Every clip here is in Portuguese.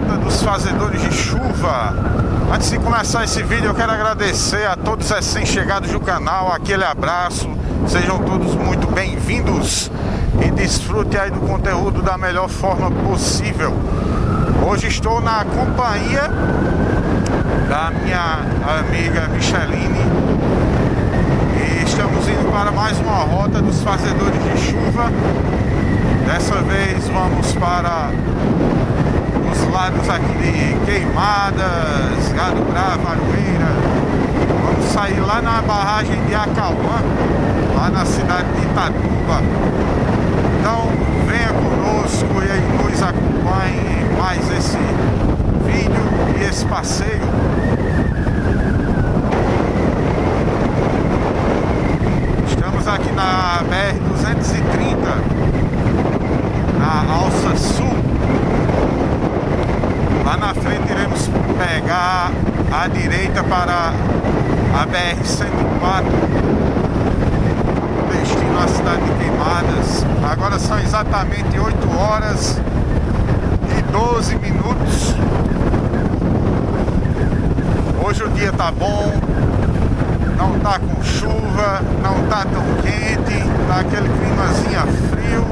Rota dos Fazedores de Chuva. Antes de começar esse vídeo, eu quero agradecer a todos os recém-chegados do canal. Aquele abraço, sejam todos muito bem-vindos e desfrute aí do conteúdo da melhor forma possível. Hoje estou na companhia da minha amiga Micheline e estamos indo para mais uma Rota dos Fazedores de Chuva. Dessa vez vamos para os lados aqui de Queimadas, Gado Bravo, Aroeira. Vamos sair lá na barragem de ACOMPANHE, lá na cidade de Itaduba. Então venha conosco e nos acompanhe em mais esse vídeo e esse passeio. Estamos aqui na BR-230, na Alça Sul. Lá na frente iremos pegar a direita para a BR-104, destino à cidade de Queimadas. Agora são exatamente 8 horas e 12 minutos. Hoje o dia tá bom, não tá com chuva, não tá tão quente, tá aquele climazinho frio,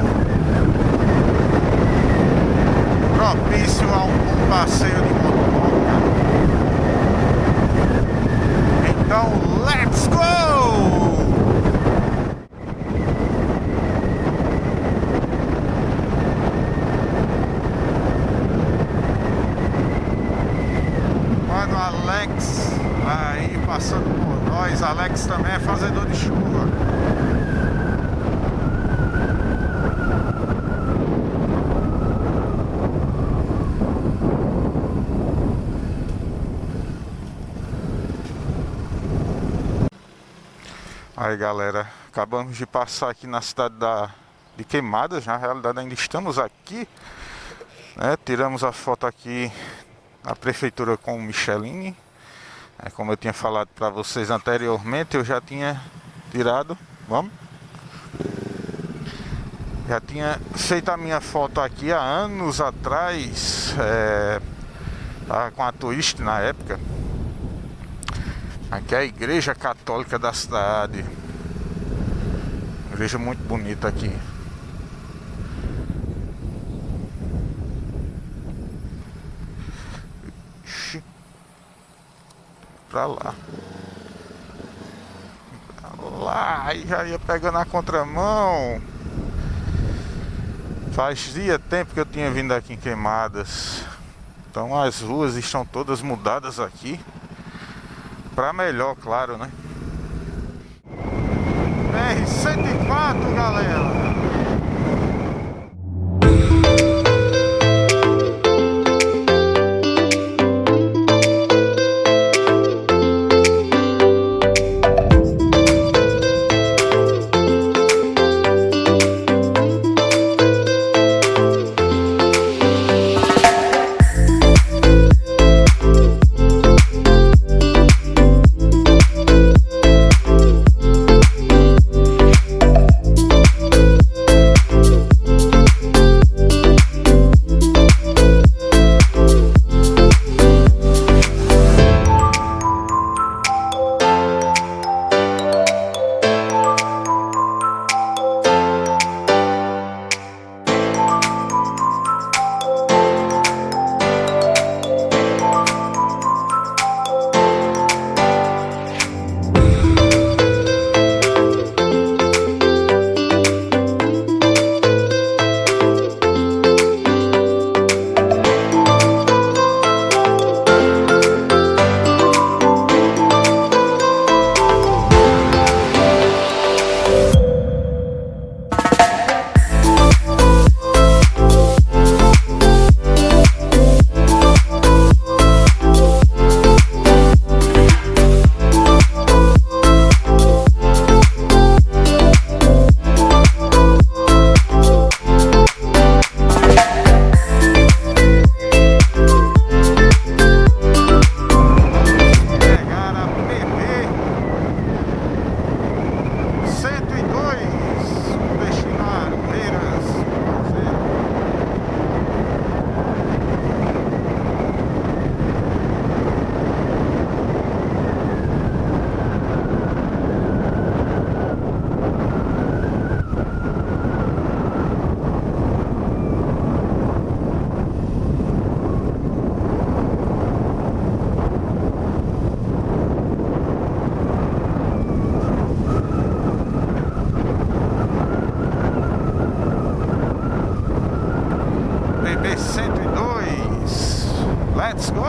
propício a um bom passeio de motoca. Então, let's go! Mano, Alex aí passando por nós. Alex também é fazedor de chuva. Aí galera, acabamos de passar aqui na cidade de Queimadas. Na realidade ainda estamos aqui, né? Tiramos a foto aqui na prefeitura com o Micheline. Como eu tinha falado para vocês anteriormente, eu já tinha tirado, já tinha feito a minha foto aqui há anos atrás, tava com a Twist na época. Aqui é a igreja católica da cidade. Igreja muito bonita aqui. Pra lá. Pra lá. Aí já ia pegando a contramão. Fazia tempo que eu tinha vindo aqui em Queimadas. Então as ruas estão todas mudadas aqui. Pra melhor, claro, né? BR-104, galera! Let's go!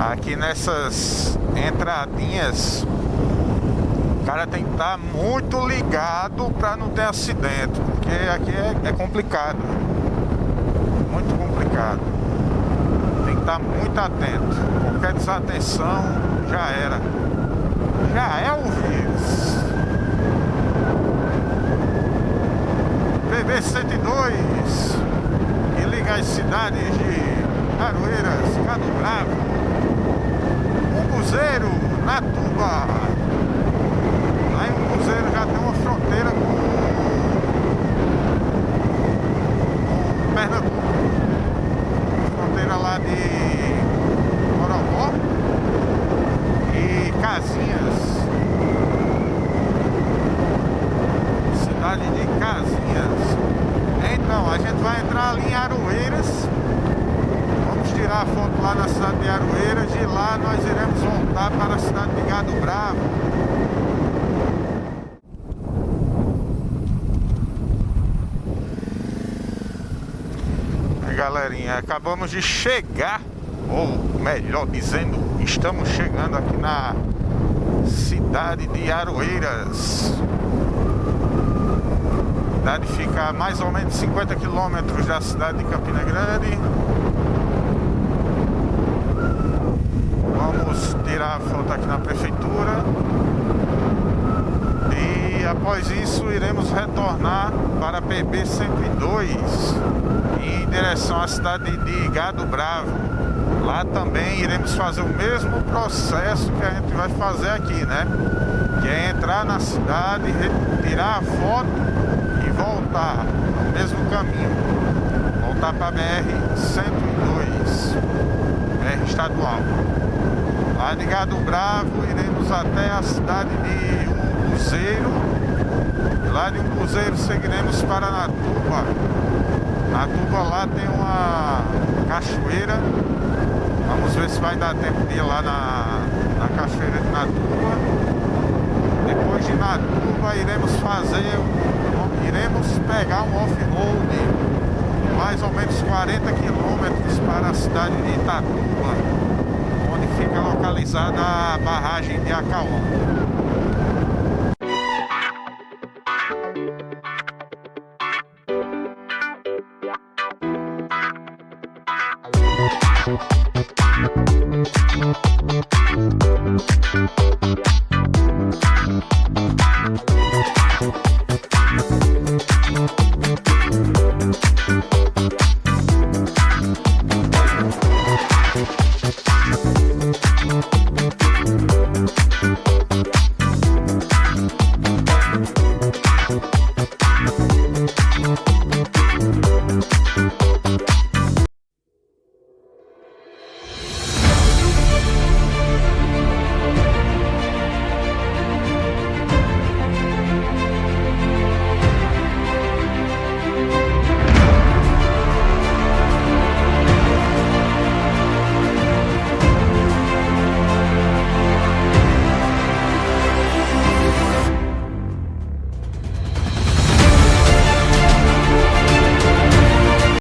Aqui nessas entradinhas o cara tem que estar muito ligado para não ter acidente, porque aqui é complicado, muito complicado. Tem que estar muito atento, qualquer desatenção já era, já é o vírus. PB-102 que liga as cidades de Aroeiras, Cado Bravo, Cruzeiro, na Tuba. Lá em Cruzeiro já tem uma fronteira com Pernambuco. Fronteira lá de Morobó e Casinhas. Cidade de Casinhas. Então, a gente vai entrar ali em Aroeiras. Vamos tirar a foto lá na cidade de Aroeiras. De lá nós iremos voltar para a cidade de Gado Bravo. Aí, galerinha, acabamos de chegar, ou melhor dizendo, estamos chegando aqui na cidade de Aroeiras. A cidade fica a mais ou menos 50 quilômetros da cidade de Campina Grande. Vamos tirar a foto aqui na prefeitura e após isso iremos retornar para PB-102 em direção à cidade de Gado Bravo. Lá também iremos fazer o mesmo processo que a gente vai fazer aqui, né? Que é entrar na cidade, tirar a foto e voltar no mesmo caminho. Voltar para BR-102, BR estadual. Lá de Gado Bravo iremos até a cidade de Umbuzeiro. Lá de Umbuzeiro seguiremos para Natuba. Natuba lá tem uma cachoeira. Vamos ver se vai dar tempo de ir lá na cachoeira de Natuba. Depois de Natuba iremos pegar um off-road mais ou menos 40 quilômetros para a cidade de Itatuba, onde fica localizada a barragem de AQUI.